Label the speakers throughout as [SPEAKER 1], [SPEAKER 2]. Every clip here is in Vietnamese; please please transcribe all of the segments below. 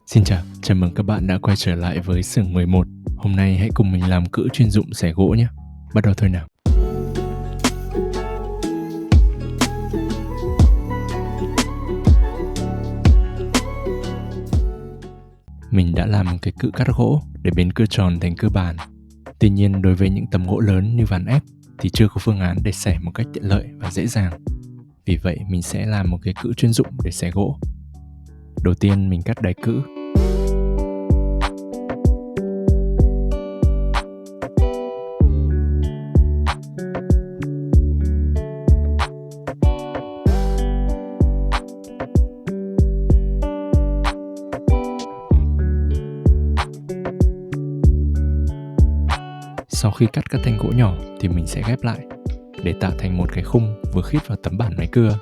[SPEAKER 1] Xin chào mừng các bạn đã quay trở lại với xưởng 11. Hôm nay hãy cùng mình làm cữ chuyên dụng xẻ gỗ nhé. Bắt đầu thôi nào. Mình đã làm một cái cữ cắt gỗ để biến cưa tròn thành cưa bàn. Tuy nhiên đối với những tấm gỗ lớn như ván ép thì chưa có phương án để xẻ một cách tiện lợi và dễ dàng. Vì vậy mình sẽ làm một cái cữ chuyên dụng để xẻ gỗ. Đầu tiên mình cắt đáy cữ. Sau khi cắt các thanh gỗ nhỏ thì mình sẽ ghép lại để tạo thành một cái khung vừa khít vào tấm bản máy cưa.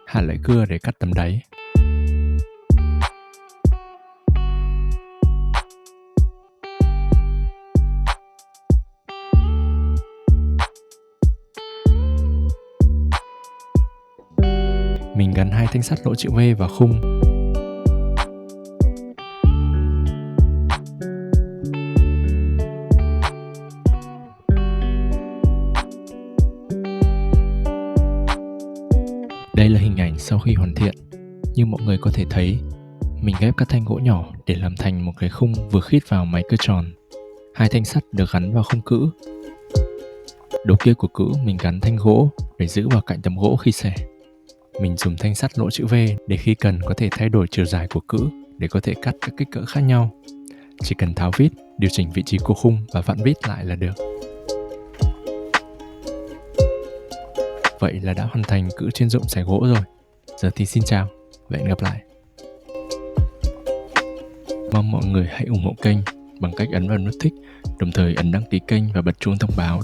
[SPEAKER 1] Hạ lại cưa để cắt tấm đáy. Mình gắn hai thanh sắt lỗ chữ V vào khung. Đây là hình ảnh sau khi hoàn thiện. Như mọi người có thể thấy, mình ghép các thanh gỗ nhỏ để làm thành một cái khung vừa khít vào máy cưa tròn. Hai thanh sắt được gắn vào khung cữ. Đầu kia của cữ mình gắn thanh gỗ để giữ vào cạnh tấm gỗ khi xẻ. Mình dùng thanh sắt lỗ chữ V để khi cần có thể thay đổi chiều dài của cữ để có thể cắt các kích cỡ khác nhau. Chỉ cần tháo vít, điều chỉnh vị trí của khung và vặn vít lại là được. Vậy là đã hoàn thành cữ chuyên dụng xẻ gỗ rồi. Giờ thì xin chào và hẹn gặp lại. Mong mọi người hãy ủng hộ kênh bằng cách ấn vào nút thích, đồng thời ấn đăng ký kênh và bật chuông thông báo